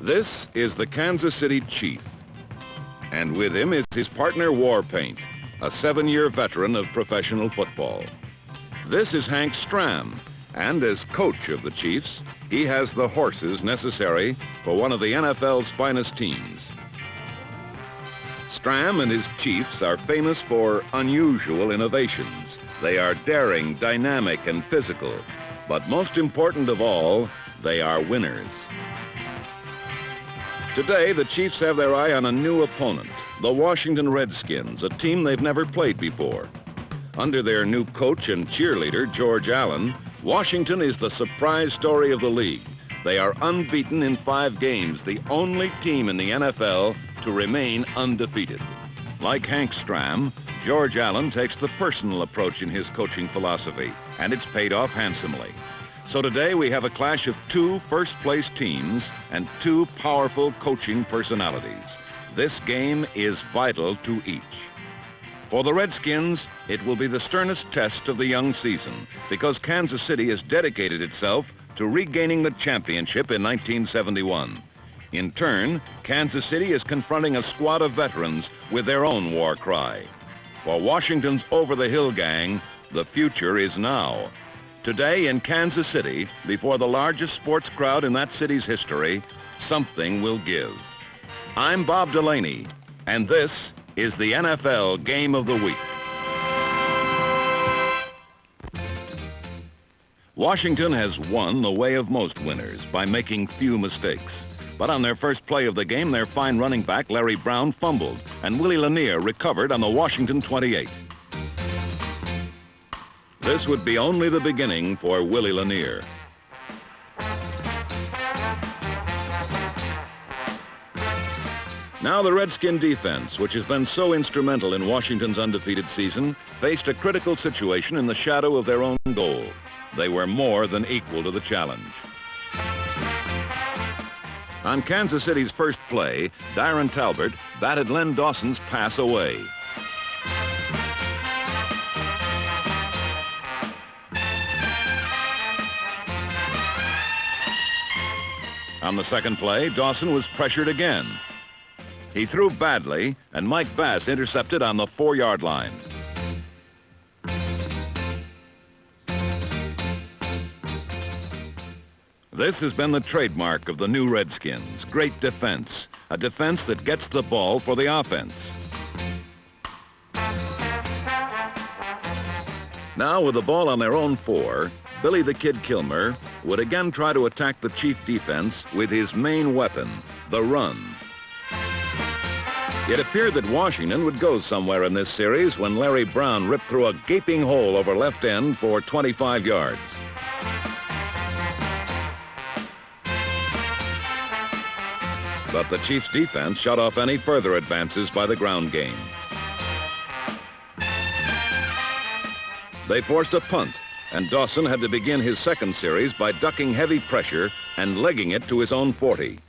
This is the Kansas City Chief, and with him is his partner Warpaint, a 7-year veteran of professional football. This is Hank Stram, and as coach of the Chiefs, he has the horses necessary for one of the NFL's finest teams. Stram and his Chiefs are famous for unusual innovations. They are daring, dynamic, and physical, but most important of all, they are winners. Today, the Chiefs have their eye on a new opponent, the Washington Redskins, a team they've never played before. Under their new coach and cheerleader, George Allen, Washington is the surprise story of the league. They are unbeaten in 5 games, the only team in the NFL to remain undefeated. Like Hank Stram, George Allen takes the personal approach in his coaching philosophy, and it's paid off handsomely. So today we have a clash of 2 first-place teams and 2 powerful coaching personalities. This game is vital to each. For the Redskins, it will be the sternest test of the young season because Kansas City has dedicated itself to regaining the championship in 1971. In turn, Kansas City is confronting a squad of veterans with their own war cry. For Washington's over-the-hill gang, the future is now. Today in Kansas City, before the largest sports crowd in that city's history, something will give. I'm Bob Delaney, and this is the NFL Game of the Week. Washington has won the way of most winners by making few mistakes. But on their first play of the game, their fine running back, Larry Brown, fumbled, and Willie Lanier recovered on the Washington 28. This would be only the beginning for Willie Lanier. Now the Redskin defense, which has been so instrumental in Washington's undefeated season, faced a critical situation in the shadow of their own goal. They were more than equal to the challenge. On Kansas City's first play, Darren Talbert batted Len Dawson's pass away. On the second play, Dawson was pressured again. He threw badly, and Mike Bass intercepted on the 4-yard line. This has been the trademark of the new Redskins, great defense, a defense that gets the ball for the offense. Now with the ball on their own 4, Billy the Kid Kilmer would again try to attack the Chief defense with his main weapon, the run. It appeared that Washington would go somewhere in this series when Larry Brown ripped through a gaping hole over left end for 25 yards. But the Chiefs' defense shut off any further advances by the ground game. They forced a punt, and Dawson had to begin his second series by ducking heavy pressure and legging it to his own 40.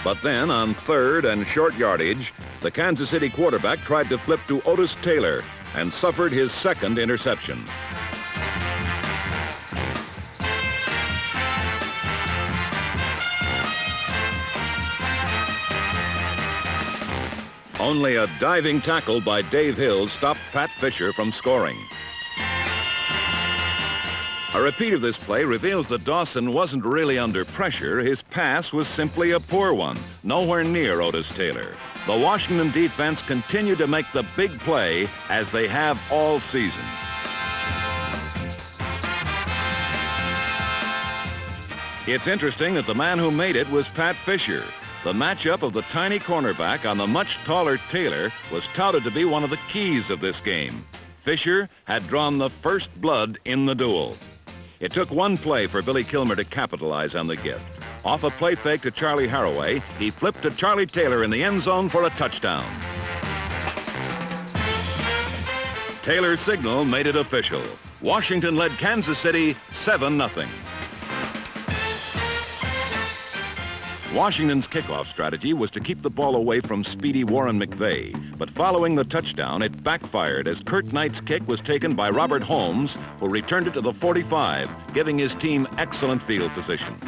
But then, on 3rd and short yardage, the Kansas City quarterback tried to flip to Otis Taylor and suffered his second interception. Only a diving tackle by Dave Hill stopped Pat Fisher from scoring. A repeat of this play reveals that Dawson wasn't really under pressure. His pass was simply a poor one, nowhere near Otis Taylor. The Washington defense continued to make the big play as they have all season. It's interesting that the man who made it was Pat Fisher. The matchup of the tiny cornerback on the much taller Taylor was touted to be one of the keys of this game. Fisher had drawn the first blood in the duel. It took one play for Billy Kilmer to capitalize on the gift. Off a play fake to Charlie Haraway, he flipped to Charlie Taylor in the end zone for a touchdown. Taylor's signal made it official. Washington led Kansas City 7-0. Washington's kickoff strategy was to keep the ball away from speedy Warren McVeigh, but following the touchdown, it backfired as Kurt Knight's kick was taken by Robert Holmes, who returned it to the 45, giving his team excellent field position.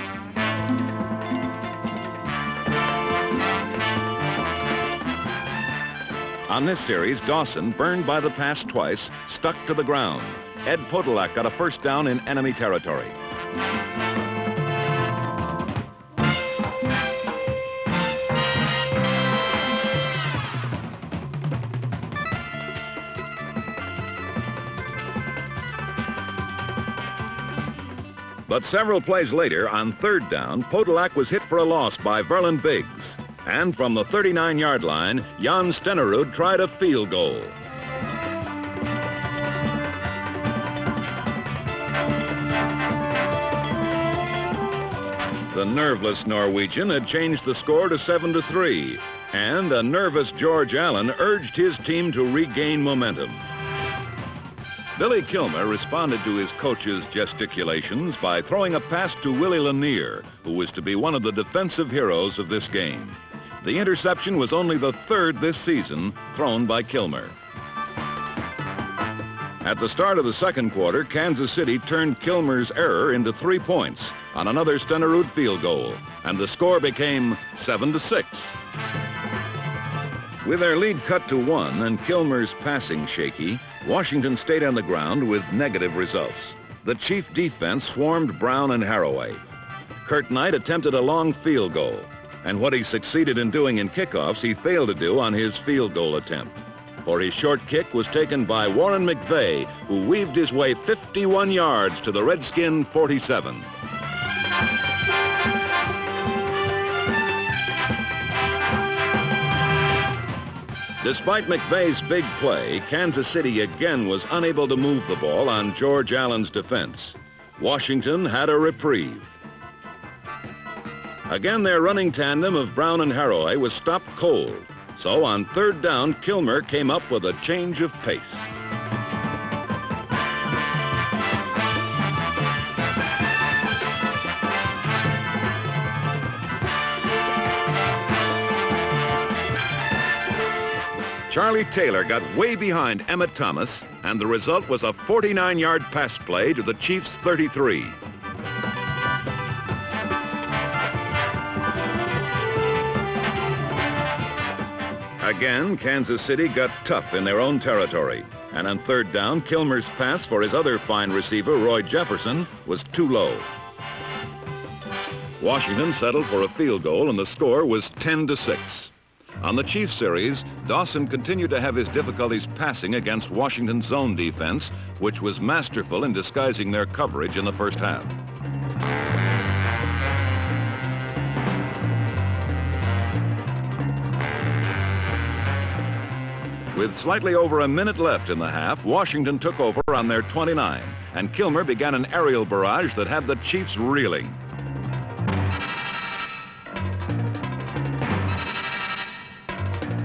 On this series, Dawson, burned by the pass twice, stuck to the ground. Ed Podolak got a first down in enemy territory. But several plays later, on third down, Podolak was hit for a loss by Verlin Biggs. And from the 39-yard line, Jan Stenerud tried a field goal. The nerveless Norwegian had changed the score to 7-3, and a nervous George Allen urged his team to regain momentum. Billy Kilmer responded to his coach's gesticulations by throwing a pass to Willie Lanier, who was to be one of the defensive heroes of this game. The interception was only the third this season thrown by Kilmer. At the start of the second quarter, Kansas City turned Kilmer's error into 3 points on another Stenerud field goal, and the score became 7-6. With their lead cut to 1 and Kilmer's passing shaky, Washington stayed on the ground with negative results. The Chief defense swarmed Brown and Haraway. Kurt Knight attempted a long field goal, and what he succeeded in doing in kickoffs, he failed to do on his field goal attempt. For his short kick was taken by Warren McVeigh, who weaved his way 51 yards to the Redskin 47. Despite McVeigh's big play, Kansas City again was unable to move the ball on George Allen's defense. Washington had a reprieve. Again, their running tandem of Brown and Haraway was stopped cold. So on third down, Kilmer came up with a change of pace. Charlie Taylor got way behind Emmett Thomas, and the result was a 49-yard pass play to the Chiefs' 33. Again, Kansas City got tough in their own territory, and on third down, Kilmer's pass for his other fine receiver, Roy Jefferson, was too low. Washington settled for a field goal, and the score was 10-6. On the Chiefs series, Dawson continued to have his difficulties passing against Washington's zone defense, which was masterful in disguising their coverage in the first half. With slightly over a minute left in the half, Washington took over on their 29, and Kilmer began an aerial barrage that had the Chiefs reeling.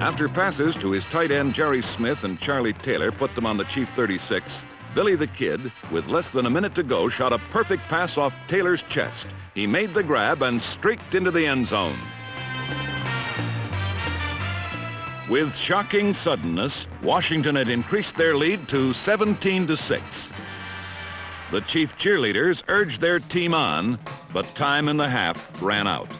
After passes to his tight end Jerry Smith and Charlie Taylor put them on the Chief 36, Billy the Kid, with less than a minute to go, shot a perfect pass off Taylor's chest. He made the grab and streaked into the end zone. With shocking suddenness, Washington had increased their lead to 17-6. The Chief cheerleaders urged their team on, but time in the half ran out.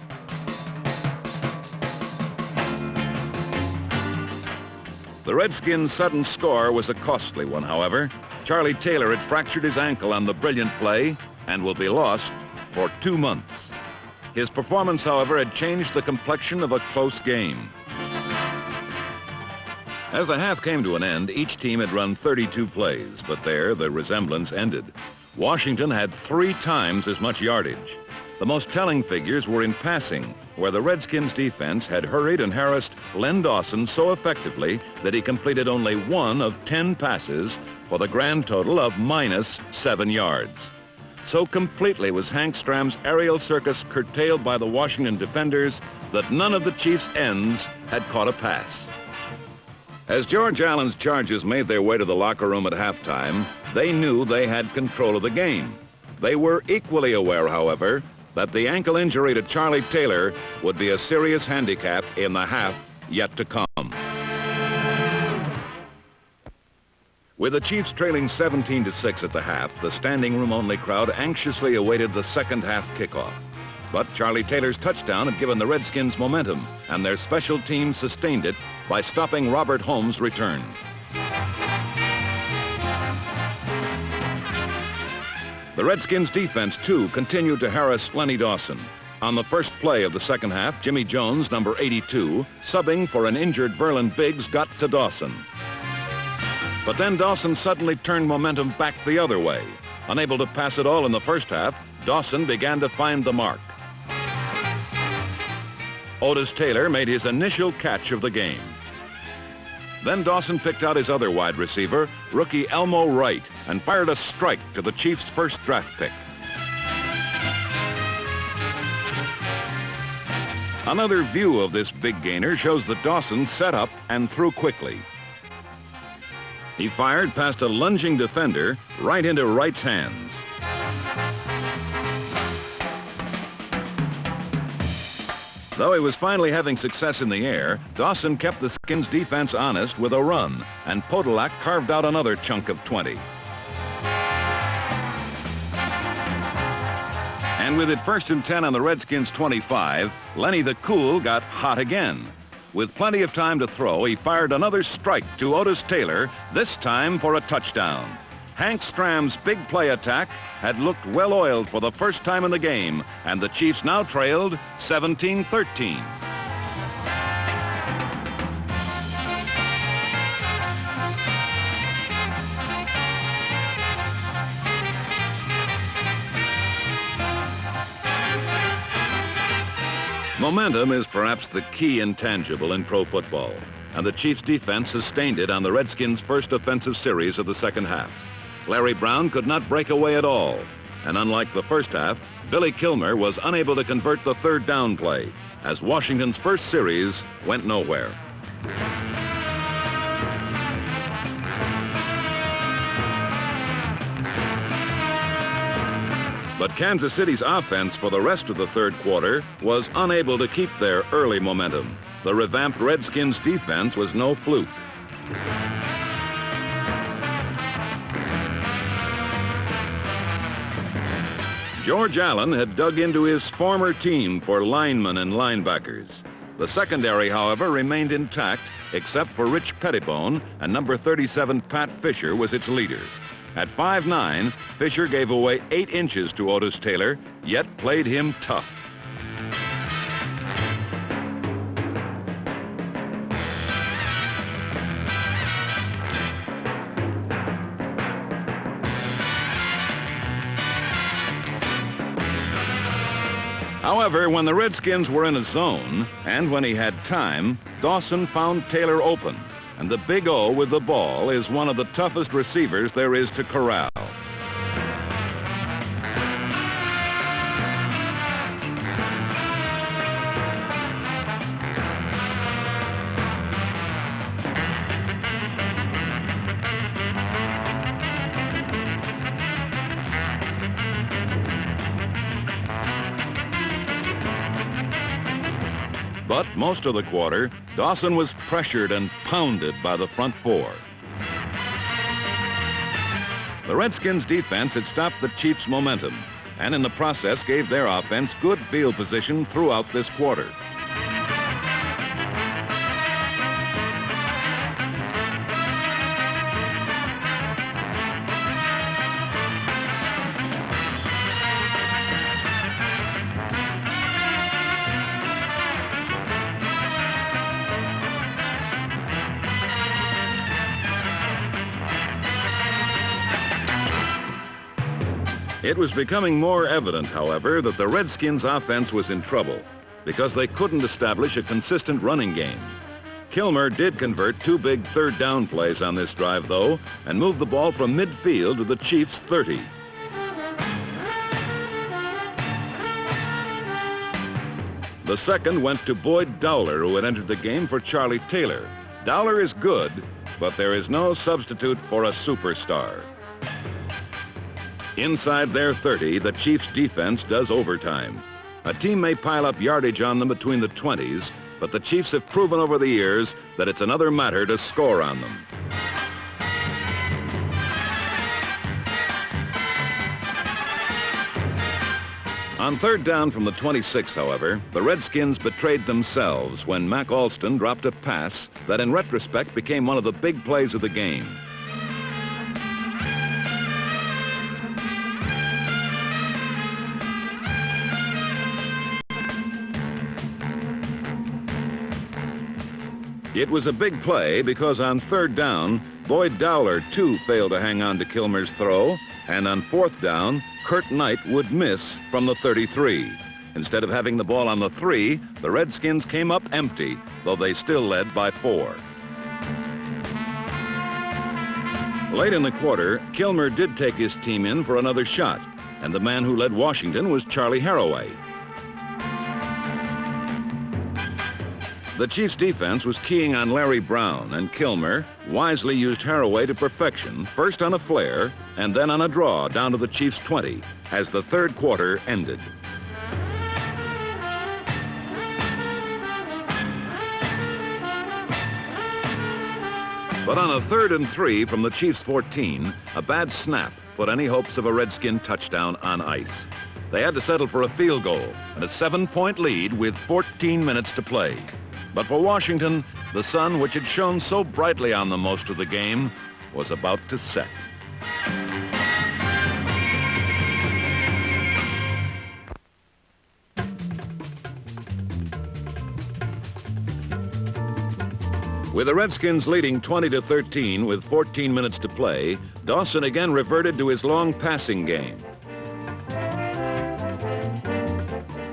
The Redskins' sudden score was a costly one, however. Charlie Taylor had fractured his ankle on the brilliant play and will be lost for 2 months. His performance, however, had changed the complexion of a close game. As the half came to an end, each team had run 32 plays, but there the resemblance ended. Washington had 3 times as much yardage. The most telling figures were in passing, where the Redskins defense had hurried and harassed Len Dawson so effectively that he completed only 1 of 10 passes for the grand total of -7 yards. So completely was Hank Stram's aerial circus curtailed by the Washington defenders that none of the Chiefs' ends had caught a pass. As George Allen's Chargers made their way to the locker room at halftime, they knew they had control of the game. They were equally aware, however, that the ankle injury to Charlie Taylor would be a serious handicap in the half yet to come. With the Chiefs trailing 17-6 at the half, the standing room only crowd anxiously awaited the second half kickoff. But Charlie Taylor's touchdown had given the Redskins momentum, and their special teams sustained it by stopping Robert Holmes' return. The Redskins defense, too, continued to harass Lenny Dawson. On the first play of the second half, Jimmy Jones, number 82, subbing for an injured Verlin Biggs, got to Dawson. But then Dawson suddenly turned momentum back the other way. Unable to pass it all in the first half, Dawson began to find the mark. Otis Taylor made his initial catch of the game. Then Dawson picked out his other wide receiver, rookie Elmo Wright, and fired a strike to the Chiefs' first draft pick. Another view of this big gainer shows that Dawson set up and threw quickly. He fired past a lunging defender right into Wright's hands. Though he was finally having success in the air, Dawson kept the Skins defense honest with a run, and Podolak carved out another chunk of 20. And with it 1st and 10 on the Redskins' 25, Lenny the Cool got hot again. With plenty of time to throw, he fired another strike to Otis Taylor, this time for a touchdown. Hank Stram's big play attack had looked well-oiled for the first time in the game, and the Chiefs now trailed 17-13. Momentum is perhaps the key intangible in pro football, and the Chiefs' defense sustained it on the Redskins' first offensive series of the second half. Larry Brown could not break away at all, and unlike the first half, Billy Kilmer was unable to convert the third down play, as Washington's first series went nowhere. But Kansas City's offense for the rest of the third quarter was unable to keep their early momentum. The revamped Redskins defense was no fluke. George Allen had dug into his former team for linemen and linebackers. The secondary, however, remained intact, except for Rich Pettibone, and number 37 Pat Fisher was its leader. At 5'9", Fisher gave away 8 inches to Otis Taylor, yet played him tough. However, when the Redskins were in a zone, and when he had time, Dawson found Taylor open. And the Big O with the ball is one of the toughest receivers there is to corral. But most of the quarter, Dawson was pressured and pounded by the front four. The Redskins' defense had stopped the Chiefs' momentum, and in the process gave their offense good field position throughout this quarter. It was becoming more evident, however, that the Redskins' offense was in trouble because they couldn't establish a consistent running game. Kilmer did convert 2 big third down plays on this drive, though, and moved the ball from midfield to the Chiefs' 30. The second went to Boyd Dowler, who had entered the game for Charlie Taylor. Dowler is good, but there is no substitute for a superstar. Inside their 30, the Chiefs defense does overtime. A team may pile up yardage on them between the 20s, but the Chiefs have proven over the years that it's another matter to score on them. On third down from the 26, however, the Redskins betrayed themselves when Mac Alston dropped a pass that in retrospect became one of the big plays of the game. It was a big play because on third down, Boyd Dowler, too, failed to hang on to Kilmer's throw, and on fourth down, Kurt Knight would miss from the 33. Instead of having the ball on the 3, the Redskins came up empty, though they still led by 4. Late in the quarter, Kilmer did take his team in for another shot, and the man who led Washington was Charlie Haraway. The Chiefs' defense was keying on Larry Brown, and Kilmer wisely used Haraway to perfection, first on a flare and then on a draw down to the Chiefs' 20 as the third quarter ended. But on a 3rd and 3 from the Chiefs' 14, a bad snap put any hopes of a Redskin touchdown on ice. They had to settle for a field goal and a 7-point lead with 14 minutes to play. But for Washington, the sun, which had shone so brightly on them most of the game, was about to set. With the Redskins leading 20-13 with 14 minutes to play, Dawson again reverted to his long passing game.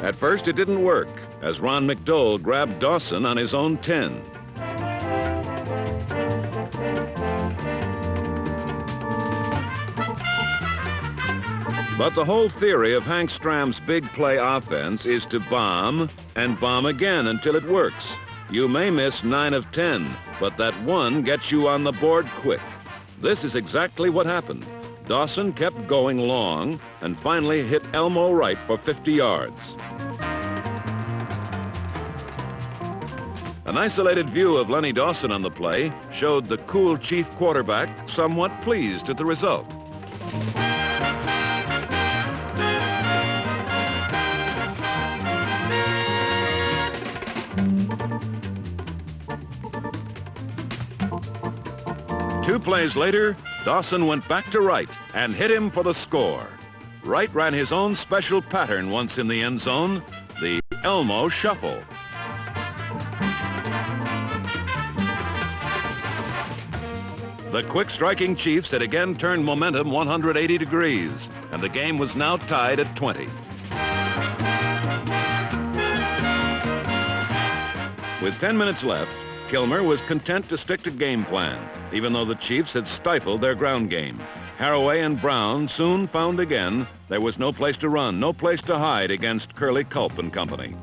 At first, it didn't work, as Ron McDowell grabbed Dawson on his own 10. But the whole theory of Hank Stram's big play offense is to bomb and bomb again until it works. You may miss 9 of 10, but that one gets you on the board quick. This is exactly what happened. Dawson kept going long and finally hit Elmo Wright for 50 yards. An isolated view of Lenny Dawson on the play showed the cool Chief quarterback somewhat pleased at the result. Two plays later, Dawson went back to Wright and hit him for the score. Wright ran his own special pattern once in the end zone, the Elmo Shuffle. The quick-striking Chiefs had again turned momentum 180 degrees, and the game was now tied at 20. With 10 minutes left, Kilmer was content to stick to game plan, even though the Chiefs had stifled their ground game. Haraway and Brown soon found again there was no place to run, no place to hide against Curly Culp and company.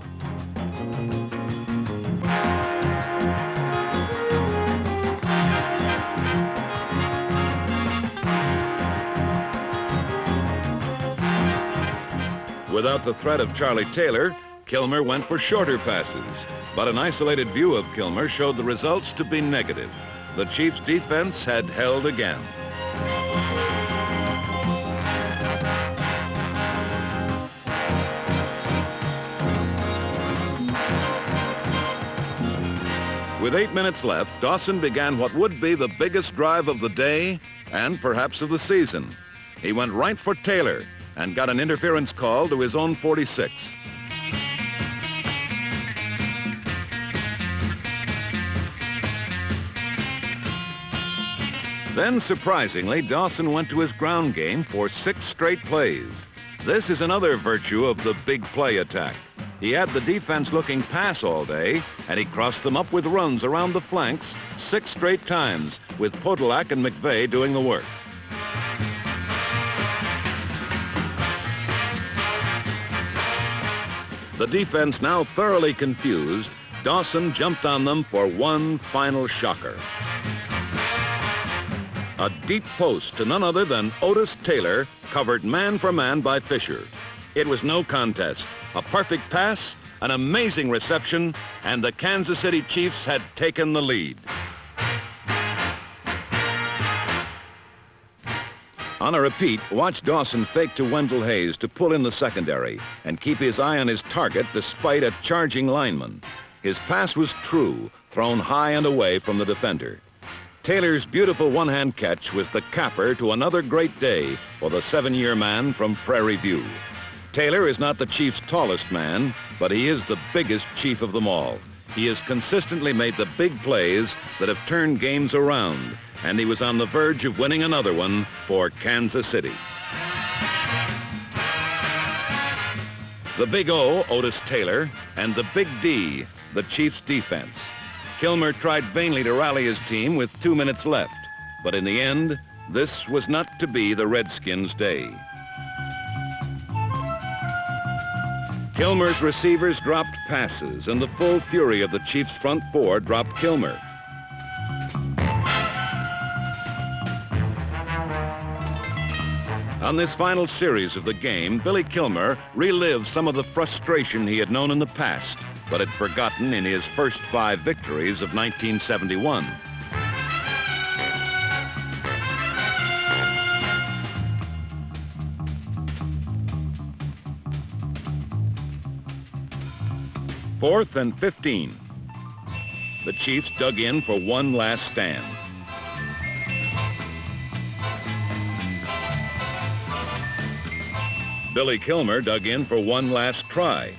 Without the threat of Charlie Taylor, Kilmer went for shorter passes. But an isolated view of Kilmer showed the results to be negative. The Chiefs' defense had held again. With 8 minutes left, Dawson began what would be the biggest drive of the day and perhaps of the season. He went right for Taylor and got an interference call to his own 46. Then, surprisingly, Dawson went to his ground game for 6 straight plays. This is another virtue of the big play attack. He had the defense looking pass all day, and he crossed them up with runs around the flanks 6 straight times, with Podolak and McVay doing the work. The defense now thoroughly confused, Dawson jumped on them for one final shocker. A deep post to none other than Otis Taylor, covered man for man by Fisher. It was no contest. A perfect pass, an amazing reception, and the Kansas City Chiefs had taken the lead. On a repeat, watch Dawson fake to Wendell Hayes to pull in the secondary and keep his eye on his target despite a charging lineman. His pass was true, thrown high and away from the defender. Taylor's beautiful one-hand catch was the capper to another great day for the 7-year man from Prairie View. Taylor is not the Chiefs' tallest man, but he is the biggest Chief of them all. He has consistently made the big plays that have turned games around, and he was on the verge of winning another one for Kansas City. The Big O, Otis Taylor, and the Big D, the Chiefs' defense. Kilmer tried vainly to rally his team with 2 minutes left, but in the end, this was not to be the Redskins' day. Kilmer's receivers dropped passes, and the full fury of the Chiefs' front four dropped Kilmer. On this final series of the game, Billy Kilmer relived some of the frustration he had known in the past, but had forgotten in his first 5 victories of 1971. Fourth and 15. The Chiefs dug in for one last stand. Billy Kilmer dug in for one last try.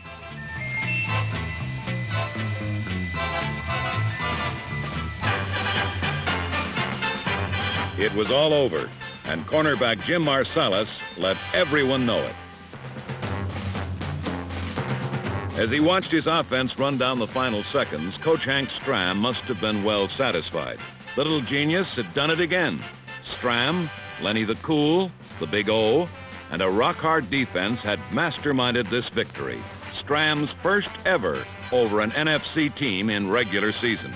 It was all over, and cornerback Jim Marsalis let everyone know it. As he watched his offense run down the final seconds, Coach Hank Stram must have been well satisfied. The little genius had done it again. Stram, Lenny the Cool, the Big O, and a rock-hard defense had masterminded this victory, Stram's first ever over an NFC team in regular season.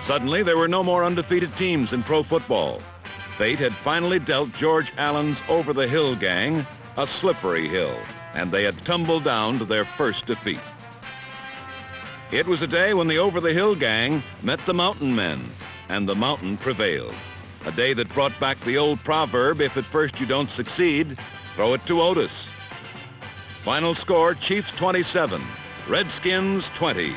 Suddenly, there were no more undefeated teams in pro football. Fate had finally dealt George Allen's over-the-hill gang a slippery hill, and they had tumbled down to their first defeat. It was a day when the over-the-hill gang met the mountain men, and the mountain prevailed. A day that brought back the old proverb, if at first you don't succeed, throw it to Otis. Final score, Chiefs 27, Redskins 20.